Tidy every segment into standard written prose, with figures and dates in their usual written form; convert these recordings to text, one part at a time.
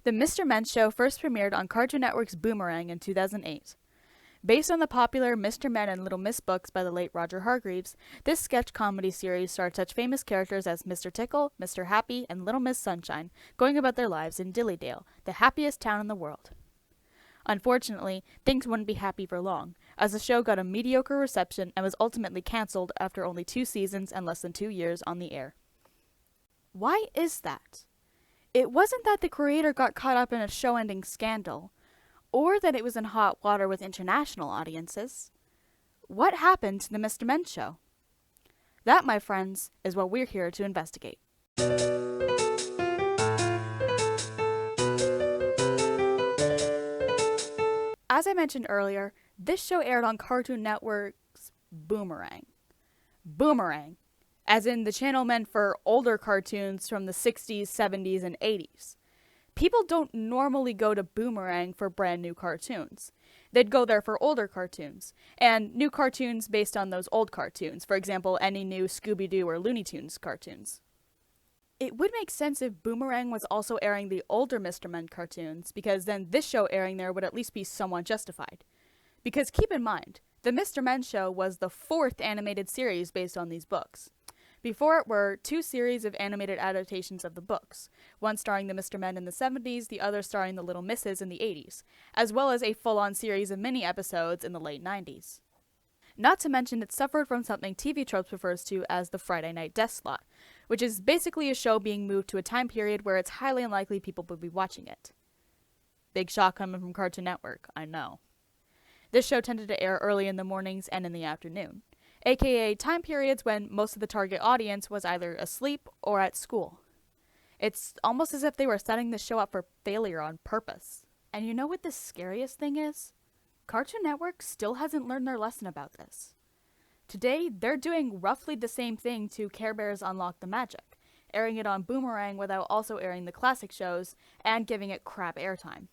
The Mr. Men Show first premiered on Cartoon Network's Boomerang in 2008. Based on the popular Mr. Men and Little Miss books by the late Roger Hargreaves, this sketch comedy series starred such famous characters as Mr. Tickle, Mr. Happy, and Little Miss Sunshine, going about their lives in Dillydale, the happiest town in the world. Unfortunately, things wouldn't be happy for long, as the show got a mediocre reception and was ultimately cancelled after only 2 seasons and less than 2 years on the air. Why is that? It wasn't that the creator got caught up in a show-ending scandal, or that it was in hot water with international audiences. What happened to the Mr. Men Show? That, my friends, is what we're here to investigate. As I mentioned earlier, this show aired on Cartoon Network's Boomerang. Boomerang, as in the channel meant for older cartoons from the 60s, 70s, and 80s. People don't normally go to Boomerang for brand new cartoons. They'd go there for older cartoons, and new cartoons based on those old cartoons, for example, any new Scooby-Doo or Looney Tunes cartoons. It would make sense if Boomerang was also airing the older Mr. Men cartoons, because then this show airing there would at least be somewhat justified. Because keep in mind, the Mr. Men Show was the 4th animated series based on these books. Before it were 2 series of animated adaptations of the books, one starring the Mr. Men in the 70s, the other starring the Little Misses in the 80s, as well as a full-on series of mini-episodes in the late 90s. Not to mention it suffered from something TV Tropes refers to as the Friday night death slot, which is basically a show being moved to a time period where it's highly unlikely people will be watching it. Big shock coming from Cartoon Network, I know. This show tended to air early in the mornings and in the afternoon, aka time periods when most of the target audience was either asleep or at school. It's almost as if they were setting the show up for failure on purpose. And you know what the scariest thing is? Cartoon Network still hasn't learned their lesson about this. Today, they're doing roughly the same thing to Care Bears Unlock the Magic, airing it on Boomerang without also airing the classic shows and giving it crap airtime.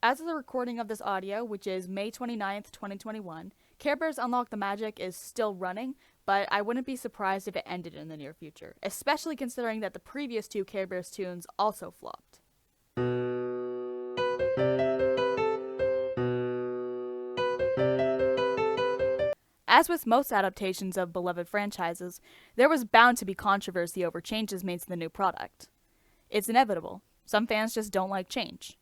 As of the recording of this audio, which is May 29th, 2021, Care Bears Unlock the Magic is still running, but I wouldn't be surprised if it ended in the near future, especially considering that the previous 2 Care Bears tunes also flopped. As with most adaptations of beloved franchises, there was bound to be controversy over changes made to the new product. It's inevitable. Some fans just don't like change.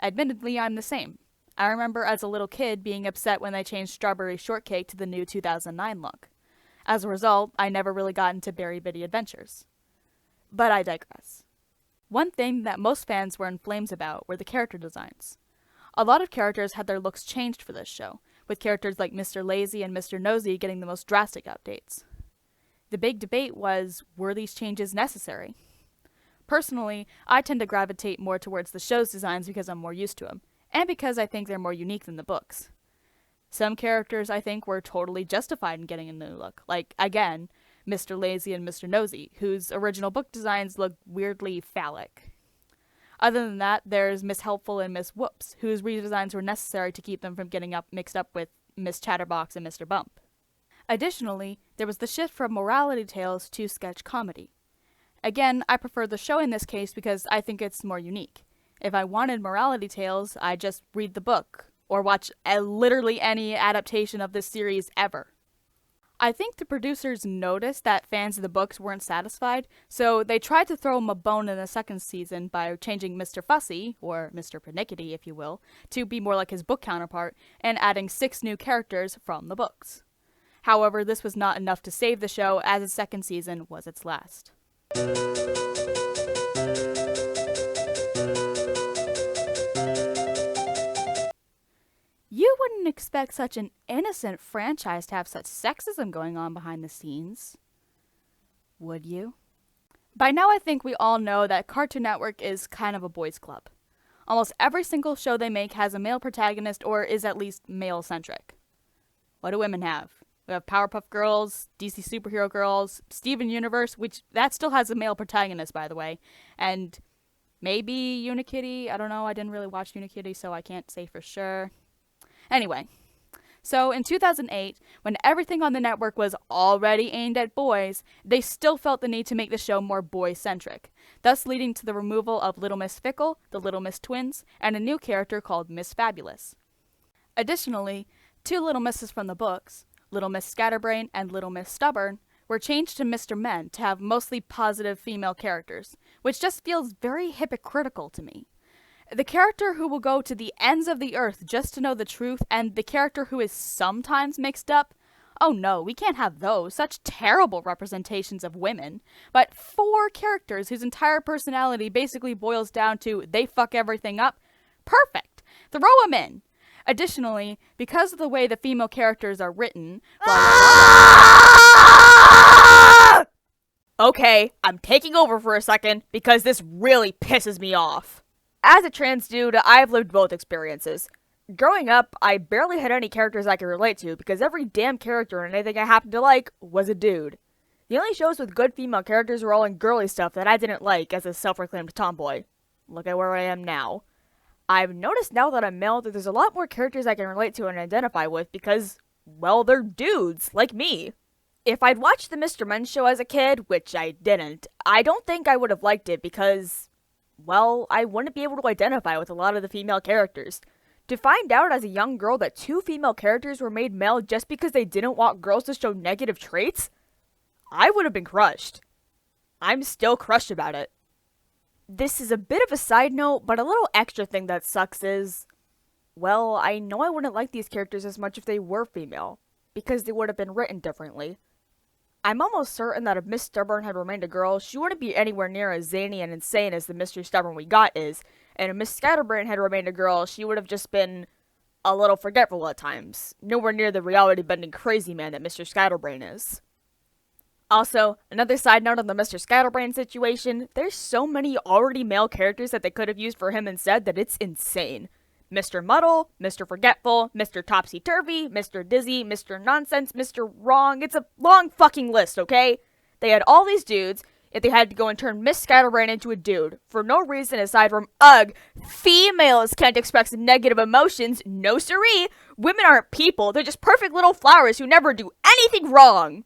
Admittedly, I'm the same. I remember as a little kid being upset when they changed Strawberry Shortcake to the new 2009 look. As a result, I never really got into Berry Bitty Adventures. But I digress. One thing that most fans were in flames about were the character designs. A lot of characters had their looks changed for this show, with characters like Mr. Lazy and Mr. Nosy getting the most drastic updates. The big debate was, were these changes necessary? Personally, I tend to gravitate more towards the show's designs because I'm more used to them, and because I think they're more unique than the books. Some characters I think were totally justified in getting a new look, like, again, Mr. Lazy and Mr. Nosy, whose original book designs look weirdly phallic. Other than that, there's Miss Helpful and Miss Whoops, whose redesigns were necessary to keep them from getting mixed up with Miss Chatterbox and Mr. Bump. Additionally, there was the shift from morality tales to sketch comedy. Again, I prefer the show in this case because I think it's more unique. If I wanted morality tales, I'd just read the book, or watch literally any adaptation of this series ever. I think the producers noticed that fans of the books weren't satisfied, so they tried to throw him a bone in the second season by changing Mr. Fussy, or Mr. Pernickety if you will, to be more like his book counterpart, and adding 6 new characters from the books. However, this was not enough to save the show, as its second season was its last. You wouldn't expect such an innocent franchise to have such sexism going on behind the scenes, would you? By now I think we all know that Cartoon Network is kind of a boys' club. Almost every single show they make has a male protagonist or is at least male-centric. What do women have? We have Powerpuff Girls, DC Superhero Girls, Steven Universe, which that still has a male protagonist, by the way, and maybe Unikitty. I don't know, I didn't really watch Unikitty, so I can't say for sure. Anyway, So in 2008, when everything on the network was already aimed at boys, they still felt the need to make the show more boy-centric, thus leading to the removal of Little Miss Fickle, the Little Miss Twins, and a new character called Miss Fabulous. Additionally, two Little Misses from the books, Little Miss Scatterbrain and Little Miss Stubborn, were changed to Mr. Men to have mostly positive female characters, which just feels very hypocritical to me. The character who will go to the ends of the earth just to know the truth, and the character who is sometimes mixed up? Oh no, we can't have those. Such terrible representations of women. But four characters whose entire personality basically boils down to they fuck everything up? Perfect! Throw them in! Additionally, because of the way the female characters are written, okay, I'm taking over for a second because this really pisses me off. As a trans dude, I've lived both experiences. Growing up, I barely had any characters I could relate to because every damn character in anything I happened to like was a dude. The only shows with good female characters were all in girly stuff that I didn't like as a self-proclaimed tomboy. Look at where I am now. I've noticed now that I'm male that there's a lot more characters I can relate to and identify with because, well, they're dudes, like me. If I'd watched the Mr. Men show as a kid, which I didn't, I don't think I would have liked it because, well, I wouldn't be able to identify with a lot of the female characters. To find out as a young girl that two female characters were made male just because they didn't want girls to show negative traits, I would have been crushed. I'm still crushed about it. This is a bit of a side note, but a little extra thing that sucks is, well, I know I wouldn't like these characters as much if they were female, because they would have been written differently. I'm almost certain that if Miss Stubborn had remained a girl, she wouldn't be anywhere near as zany and insane as the Mr. Stubborn we got is, and if Miss Scatterbrain had remained a girl, she would have just been a little forgetful at times, nowhere near the reality-bending crazy man that Mr. Scatterbrain is. Also, another side note on the Mr. Scatterbrain situation, there's so many already male characters that they could have used for him instead that it's insane. Mr. Muddle, Mr. Forgetful, Mr. Topsy-Turvy, Mr. Dizzy, Mr. Nonsense, Mr. Wrong. It's a long fucking list, okay? They had all these dudes, yet they had to go and turn Miss Scatterbrain into a dude. For no reason aside from, ugh, females can't express negative emotions. No siree. Women aren't people. They're just perfect little flowers who never do anything wrong.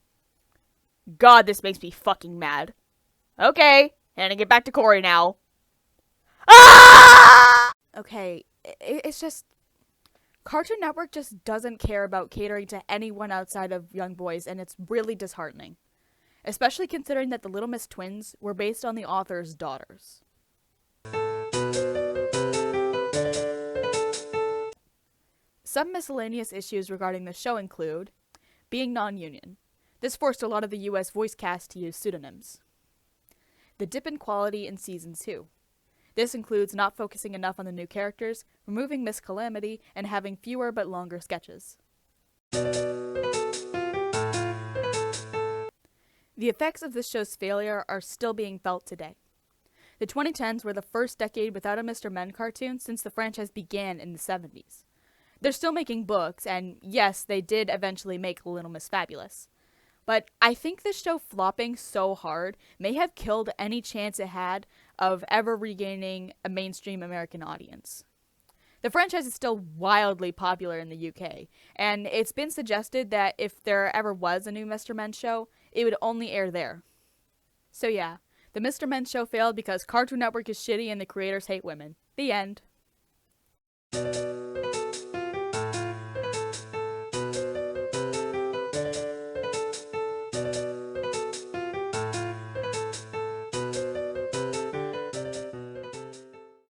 God, this makes me fucking mad. Okay, handing it back to Korri now. Ah! Okay, it's just, Cartoon Network just doesn't care about catering to anyone outside of young boys, and it's really disheartening. Especially considering that the Little Miss Twins were based on the author's daughters. Some miscellaneous issues regarding the show include being non-union. This forced a lot of the US voice cast to use pseudonyms. The dip in quality in Season 2. This includes not focusing enough on the new characters, removing Miss Calamity, and having fewer but longer sketches. The effects of this show's failure are still being felt today. The 2010s were the first decade without a Mr. Men cartoon since the franchise began in the 70s. They're still making books, and yes, they did eventually make Little Miss Fabulous. But I think this show flopping so hard may have killed any chance it had of ever regaining a mainstream American audience. The franchise is still wildly popular in the UK, and it's been suggested that if there ever was a new Mr. Men show, it would only air there. So yeah, the Mr. Men show failed because Cartoon Network is shitty and the creators hate women. The end.